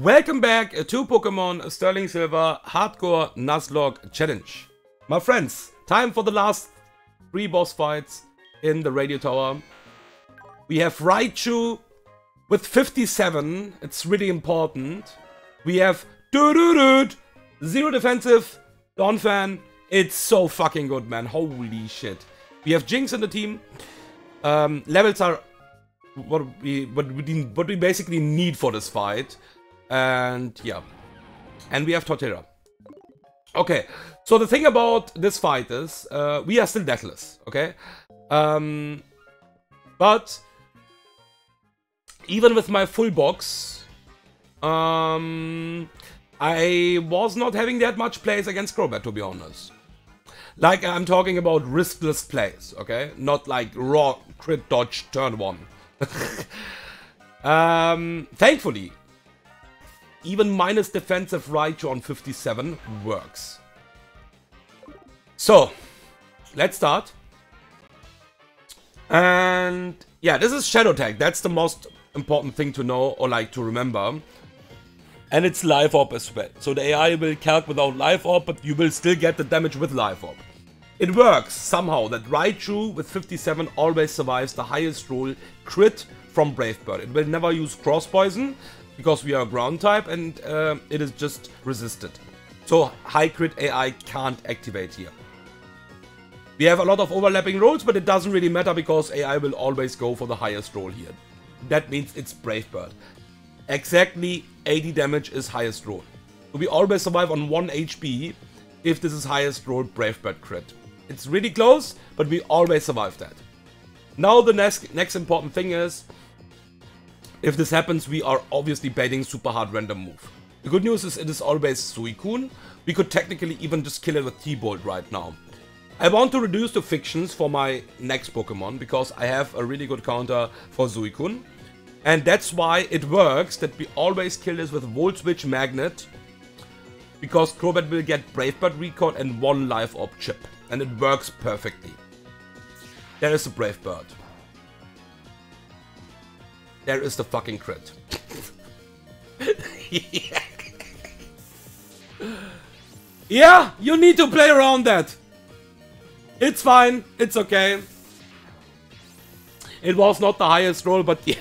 Welcome back to Pokémon Sterling Silver Hardcore Nuzlocke Challenge. My friends, time for the last 3 boss fights in the radio tower. We have Raichu with 57, it's really important. We have 0 defensive, Donphan. It's so fucking good, man, holy shit. We have Jinx in the team. Levels are what we basically need for this fight. And yeah, and we have Torterra. Okay, so the thing about this fight is we are still deathless, okay? But even with my full box, I was not having that much plays against Crobat, to be honest. Like, I'm talking about riskless plays, okay? Not like raw crit dodge turn 1. Thankfully, even minus defensive Raichu on 57 works. So, let's start. And yeah, this is Shadow Tag. That's the most important thing to know or like to remember. And it's Life Orb as well. So the AI will calc without Life Orb, but you will still get the damage with Life Orb. It works somehow that Raichu with 57 always survives the highest roll crit from Brave Bird. It will never use Cross Poison, because we are a ground type and it is just resisted. So high crit AI can't activate here. We have a lot of overlapping rolls, but it doesn't really matter because AI will always go for the highest roll here. That means it's Brave Bird. Exactly 80 damage is highest roll. So we always survive on 1 HP if this is highest roll Brave Bird crit. It's really close, but we always survive that. Now the next important thing is, if this happens, we are obviously baiting super hard random move. The good news is it is always Suicune. We could technically even just kill it with T-Bolt right now. I want to reduce the fictions for my next Pokemon because I have a really good counter for Suicune. And that's why it works that we always kill this with Volt Switch Magnet. Because Crobat will get Brave Bird Recall and 1 Life Orb chip. And it works perfectly. There is a Brave Bird. There is the fucking crit. Yeah, you need to play around that. It's fine, it's okay. It was not the highest roll, but yeah.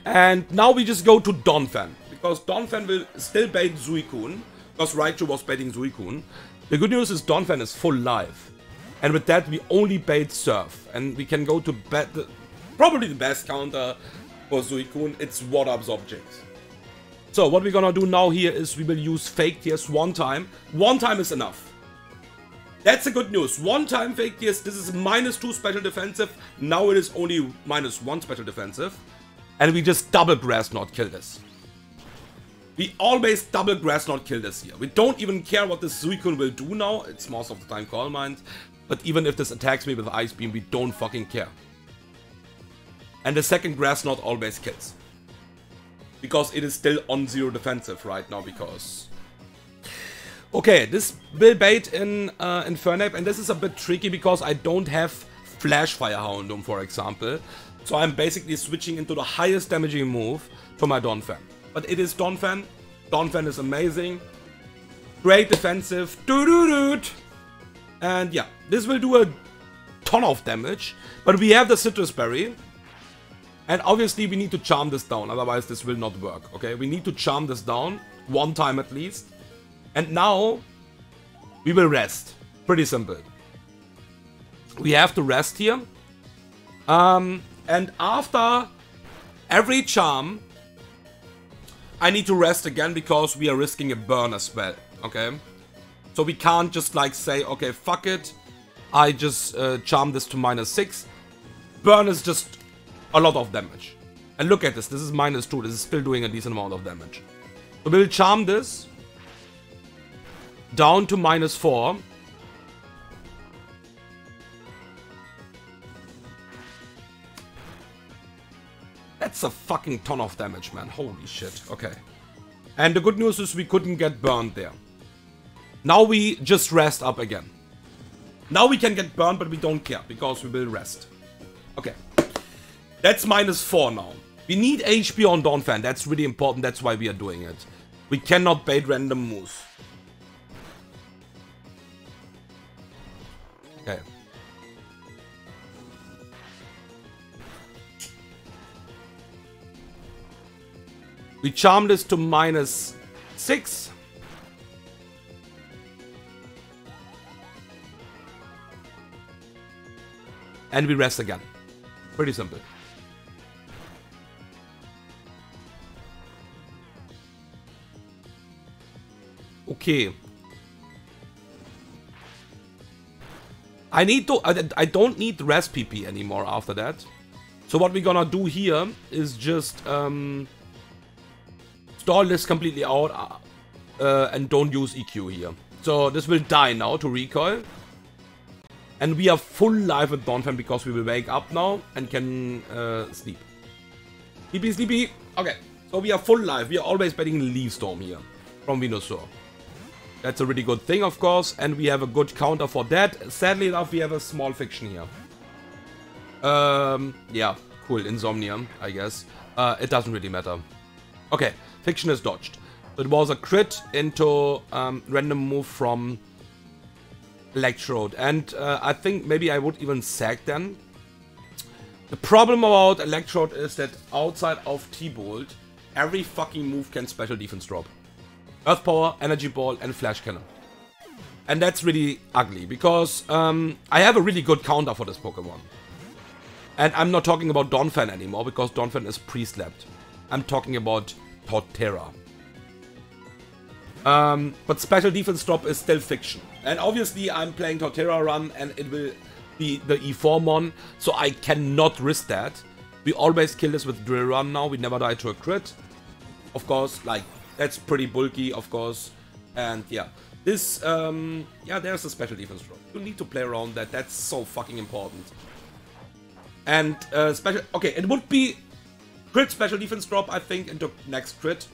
And now we just go to Donphan. Because Donphan will still bait Suicune. Because Raichu was baiting Suicune. The good news is Donphan is full life. And with that we only bait Surf. And we can go to probably the best counter for Suicune, it's Water Absorbject. So what we're gonna do now here is we will use Fake Tears one time. One time is enough. That's the good news. One time Fake Tears, this is -2 special defensive. Now it is only -1 special defensive. And we just double Grass Knot kill this. We always double Grass Knot kill this here. We don't even care what this Suicune will do now. It's most of the time Calm Mind. But even if this attacks me with Ice Beam, we don't fucking care. And the second Grass Knot always kills. Because it is still on 0 defensive right now, because... Okay, this will bait in Infernape, and this is a bit tricky because I don't have Flash Fire Houndoom, for example. So I'm basically switching into the highest damaging move for my Donphan. But it is Donphan. Donphan is amazing. Great defensive. And yeah, this will do a ton of damage. But we have the Citrus Berry. And obviously we need to charm this down, otherwise this will not work, okay? We need to charm this down, one time at least. And now, we will rest. Pretty simple. We have to rest here. And after every charm, I need to rest again because we are risking a burn as well, okay? So we can't just like say, okay, fuck it. I just charm this to -6. Burn is just a lot of damage. And look at this, this is -2, this is still doing a decent amount of damage. So we'll charm this down to -4. That's a fucking ton of damage, man, holy shit, okay. And the good news is we couldn't get burned there. Now we just rest up again. Now we can get burned, but we don't care, because we will rest. Okay. That's -4 now. We need HP on Donphan. That's really important. That's why we are doing it. We cannot bait random moves. Okay. We charm this to -6. And we rest again. Pretty simple. Okay. I don't need rest PP anymore after that. So what we're gonna do here is just stall this completely out and don't use EQ here. So this will die now to recoil. And we are full life with Donphan because we will wake up now and can sleep. Sleepy, sleepy. Okay, so we are full life. We are always betting Leaf Storm here from Venusaur. That's a really good thing, of course, and we have a good counter for that. Sadly enough, we have a small fiction here. Yeah, cool, Insomnia, I guess. It doesn't really matter. Okay, fiction is dodged. So it was a crit into random move from Electrode, and I think maybe I would even sack then. The problem about Electrode is that outside of T-Bolt, every fucking move can special defense drop. Earth Power, Energy Ball, and Flash Cannon. And that's really ugly, because I have a really good counter for this Pokemon. And I'm not talking about Donphan anymore, because Donphan is pre-slapped. I'm talking about Torterra. But special defense drop is still fiction. And obviously I'm playing Torterra run, and it will be the E4 mon, so I cannot risk that. We always kill this with Drill Run now, we never die to a crit. Of course, like, that's pretty bulky, of course. And yeah, this, yeah, there's a special defense drop. You need to play around that, that's so fucking important. And okay, it would be crit special defense drop, I think, into next crit.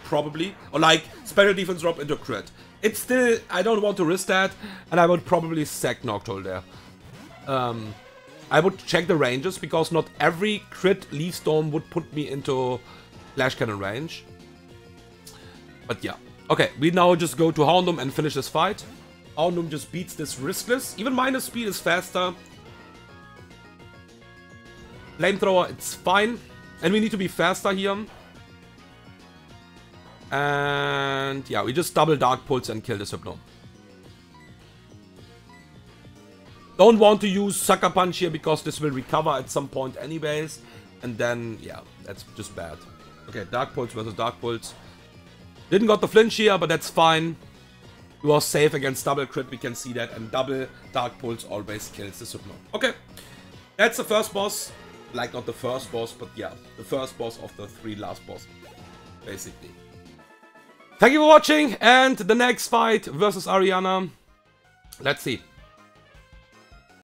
Probably. Or like, special defense drop into crit. It's still, I don't want to risk that, and I would probably sack Noctowl there. I would check the ranges, because not every crit Leaf Storm would put me into Flash Cannon range. But yeah. Okay, we now just go to Houndoom and finish this fight. Houndoom just beats this riskless. Even minus speed is faster. Flamethrower, it's fine. And we need to be faster here. And yeah, we just double Dark Pulse and kill this Hypno. Don't want to use Sucker Punch here, because this will recover at some point anyways. And then, yeah, that's just bad. Okay, Dark Pulse versus Dark Pulse. Didn't got the flinch here, but that's fine. We are safe against double crit, we can see that. And double Dark Pulse always kills the Hypno. Okay, that's the first boss. Like, not the first boss, but yeah, the first boss of the 3 last bosses, basically. Thank you for watching, and the next fight versus Ariana. Let's see.